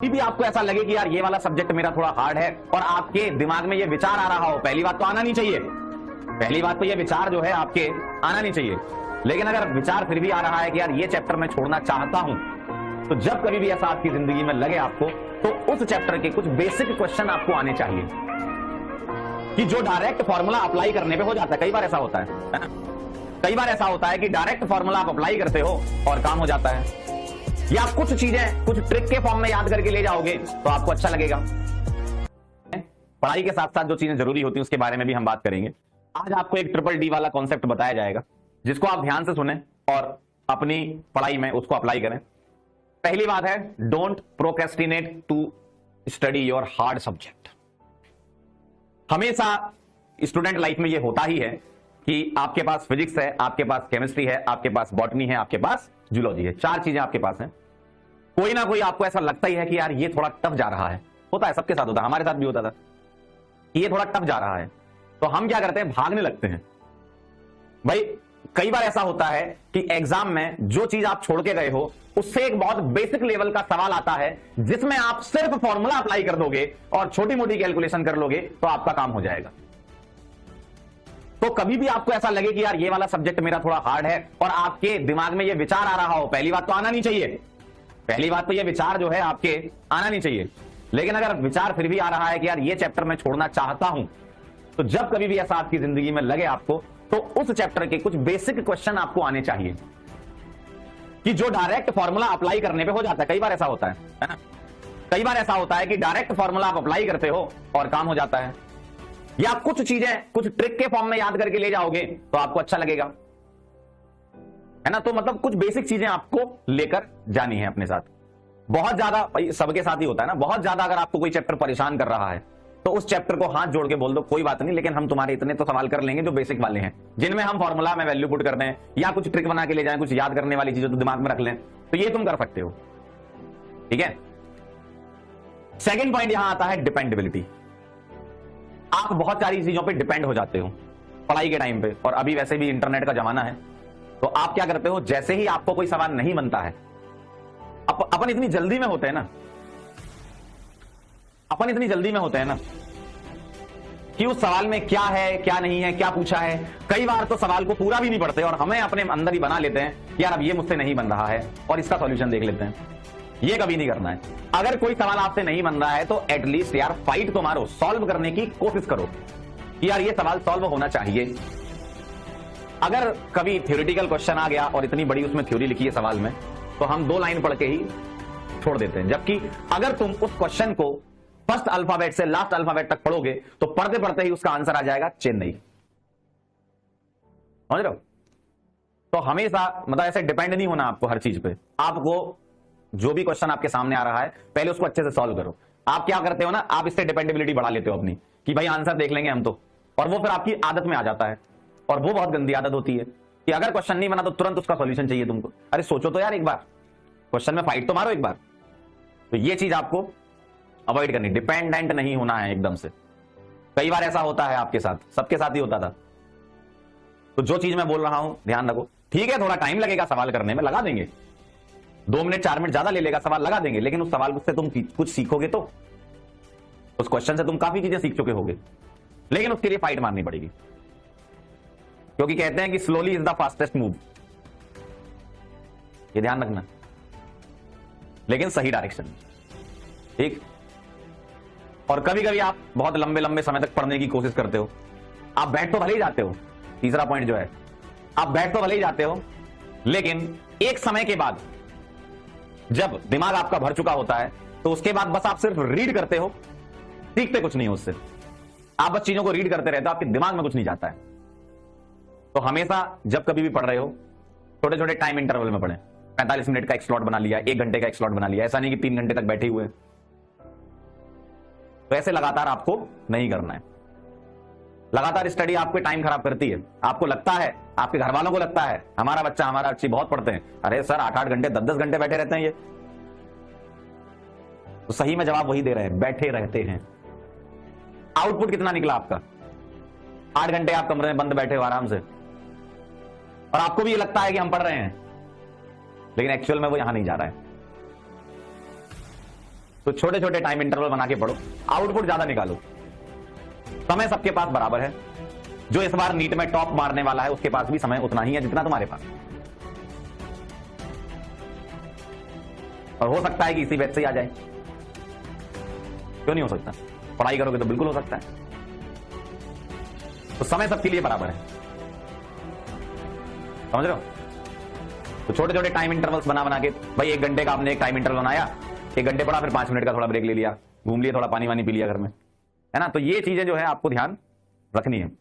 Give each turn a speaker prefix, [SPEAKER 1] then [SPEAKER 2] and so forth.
[SPEAKER 1] कभी भी आपको ऐसा लगे कि यार ये वाला सब्जेक्ट मेरा थोड़ा हार्ड है और आपके दिमाग में ये विचार आ रहा हो, पहली बात तो आना नहीं चाहिए, पहली बात तो ये विचार जो है आपके आना नहीं चाहिए। लेकिन अगर विचार फिर भी आ रहा है कि यार ये चैप्टर मैं छोड़ना चाहता हूं, तो जब कभी भी ऐसा आपकी जिंदगी में लगे आपको, तो उस चैप्टर के कुछ बेसिक क्वेश्चन आपको आने चाहिए कि जो डायरेक्ट फॉर्मूला अप्लाई करने पे हो जाता है। कई बार ऐसा होता है ना, कई बार ऐसा होता है कि डायरेक्ट फॉर्मूला आप अप्लाई करते हो और काम हो जाता है, या कुछ चीजें कुछ ट्रिक के फॉर्म में याद करके ले जाओगे तो आपको अच्छा लगेगा। पढ़ाई के साथ साथ जो चीजें जरूरी होती हैं उसके बारे में भी हम बात करेंगे। आज आपको एक ट्रिपल डी वाला कॉन्सेप्ट बताया जाएगा, जिसको आप ध्यान से सुने और अपनी पढ़ाई में उसको अप्लाई करें। पहली बात है, don't procrastinate to study your hard subject. हमेशा स्टूडेंट लाइफ में यह होता ही है कि आपके पास फिजिक्स है, आपके पास केमिस्ट्री है, आपके पास बॉटनी है, आपके पास जूलॉजी है, चार चीजें आपके पास हैं। कोई ना कोई आपको ऐसा लगता ही है कि यार ये थोड़ा टफ जा रहा है। होता है, सबके साथ होता है, हमारे साथ भी होता था कि ये थोड़ा टफ जा रहा है, तो हम क्या करते हैं, भागने लगते हैं। भाई कई बार ऐसा होता है कि एग्जाम में जो चीज आप छोड़ के गए हो उससे एक बहुत बेसिक लेवल का सवाल आता है, जिसमें आप सिर्फ फॉर्मूला अप्लाई कर दोगे और छोटी मोटी कैलकुलेशन कर लोगे तो आपका काम हो जाएगा। तो कभी भी आपको ऐसा लगे कि यार ये वाला सब्जेक्ट मेरा थोड़ा हार्ड है और आपके दिमाग में ये विचार आ रहा हो, पहली बात तो आना नहीं चाहिए, पहली बात तो ये विचार जो है आपके आना नहीं चाहिए। लेकिन अगर विचार फिर भी आ रहा है कि यार ये चैप्टर मैं छोड़ना चाहता हूं, तो जब कभी भी ऐसा आपकी जिंदगी में लगे आपको, तो उस चैप्टर के कुछ बेसिक क्वेश्चन आपको आने चाहिए कि जो डायरेक्ट फॉर्मूला अप्लाई करने पे हो जाता है। कई बार ऐसा होता है ना, कई बार ऐसा होता है कि डायरेक्ट फॉर्मूला आप अप्लाई करते हो और काम हो जाता है, या कुछ चीजें कुछ ट्रिक के फॉर्म में याद करके ले जाओगे तो आपको अच्छा लगेगा, है ना। तो मतलब कुछ बेसिक चीजें आपको लेकर जानी है अपने साथ। बहुत ज्यादा सबके साथ ही होता है ना, बहुत ज्यादा अगर आपको कोई चैप्टर परेशान कर रहा है तो उस चैप्टर को हाथ जोड़ के बोल दो, कोई बात नहीं, लेकिन हम तुम्हारे इतने तो सवाल कर लेंगे जो बेसिक वाले हैं, जिनमें हम फॉर्मूला में वैल्यू पुट कर दें, या कुछ ट्रिक बना के ले जाएं, कुछ याद करने वाली चीजें तो दिमाग में रख लें, तो ये तुम कर सकते हो, ठीक है। सेकंड पॉइंट यहां आता है डिपेंडेबिलिटी। आप बहुत सारी चीजों पे डिपेंड हो जाते हो पढ़ाई के टाइम पे, और अभी वैसे भी इंटरनेट का जमाना है, तो आप क्या करते हो, जैसे ही आपको कोई सवाल नहीं बनता है, अपन इतनी जल्दी में होते हैं ना, अपन इतनी जल्दी में होते हैं ना कि उस सवाल में क्या है क्या नहीं है, क्या पूछा है, कई बार तो सवाल को पूरा भी नहीं पढ़ते और हमें अपने अंदर ही बना लेते हैं यार अब ये मुझसे नहीं बन रहा है और इसका सॉल्यूशन देख लेते हैं। ये कभी नहीं करना है। अगर कोई सवाल आपसे नहीं बन रहा है तो एटलीस्ट यार फाइट तो मारो, सॉल्व करने की कोशिश करो कि यार ये सवाल सॉल्व होना चाहिए। अगर कभी थ्योरेटिकल क्वेश्चन आ गया और इतनी बड़ी उसमें थ्योरी लिखी है सवाल में, तो हम 2 लाइन पढ़ के ही छोड़ देते हैं। जबकि अगर तुम उस क्वेश्चन को फर्स्ट अल्फाबेट से लास्ट अल्फाबेट तक पढ़ोगे तो पढ़ते पढ़ते ही उसका आंसर आ जाएगा चेन्नई। समझ रहे हो? तो हमेशा मतलब ऐसे डिपेंड नहीं होना आपको हर चीज पे। आपको जो भी क्वेश्चन आपके सामने आ रहा है पहले उसको अच्छे से सॉल्व करो। आप क्या करते हो ना, आप इससे डिपेंडेबिलिटी बढ़ा लेते हो अपनी कि भाई आंसर देख लेंगे हम तो, और वो फिर आपकी आदत में आ जाता है, और वो बहुत गंदी आदत होती है कि अगर क्वेश्चन नहीं बना तो तुरंत उसका सॉल्यूशन चाहिए तुमको। अरे सोचो तो यार, एक बार क्वेश्चन में फाइट तो मारो एक बार। तो ये चीज आपको अवॉइड करनी, डिपेंडेंट नहीं होना है एकदम से। कई बार ऐसा होता है आपके साथ, सबके साथ ही होता था। तो जो चीज मैं बोल रहा हूं ध्यान रखो। ठीक है, थोड़ा टाइम लगेगा सवाल करने में, लगा देंगे 2 मिनट 4 मिनट ज्यादा ले लेगा, सवाल लगा देंगे, लेकिन उस सवाल से तुम कुछ सीखोगे तो, उस क्वेश्चन से तुम काफी चीजें सीख चुके होगे। लेकिन उसके लिए फाइट मारनी पड़ेगी, क्योंकि कहते हैं कि slowly is the fastest move. ये ध्यान रखना, लेकिन सही डायरेक्शन, ठीक। और कभी कभी आप बहुत लंबे लंबे समय तक पढ़ने की कोशिश करते हो, आप बैठ तो भले ही जाते हो, तीसरा पॉइंट जो है, आप बैठ तो भले ही जाते हो, लेकिन एक समय के बाद जब दिमाग आपका भर चुका होता है तो उसके बाद बस आप सिर्फ रीड करते हो, सीखते कुछ नहीं हो उससे। आप बस चीजों को रीड करते रहते हो, आपके दिमाग में कुछ नहीं जाता है। तो हमेशा जब कभी भी पढ़ रहे हो, छोटे छोटे टाइम इंटरवल में पढ़ें। 45 मिनट का एक स्लॉट बना लिया, 1 घंटे का एक स्लॉट बना लिया, ऐसा नहीं कि 3 घंटे तक बैठे हुए। तो ऐसे लगातार आपको नहीं करना है। लगातार स्टडी आपको टाइम खराब करती है। आपको लगता है, आपके घर वालों को लगता है हमारा बच्चा हमारा अच्छी बहुत पढ़ते हैं, अरे सर 8-8 घंटे 10-10 घंटे बैठे रहते हैं ये। तो सही में जवाब वही दे रहे हैं, बैठे रहते हैं। आउटपुट कितना निकला आपका? 8 घंटे आप कमरे में बंद बैठे हो आराम से, और आपको भी ये लगता है कि हम पढ़ रहे हैं, लेकिन एक्चुअल में वो यहां नहीं जा रहा है। तो छोटे छोटे टाइम इंटरवल बना के पढ़ो, आउटपुट ज्यादा निकालो। समय सबके पास बराबर है, जो इस बार नीट में टॉप मारने वाला है उसके पास भी समय उतना ही है जितना तुम्हारे पास, और हो सकता है कि इसी बैच से ही आ जाए। क्यों नहीं हो सकता? पढ़ाई करोगे तो बिल्कुल हो सकता है। तो समय सबके लिए बराबर है, समझ रहे हो? तो छोटे छोटे टाइम इंटरवल्स बना बना के, भाई 1 घंटे का आपने एक टाइम इंटरवल बनाया, 1 घंटे पढ़ा, फिर 5 मिनट का थोड़ा ब्रेक ले लिया, घूम लिया, थोड़ा पानी वानी पी लिया घर में, है ना? तो ये चीजें जो है आपको ध्यान रखनी है।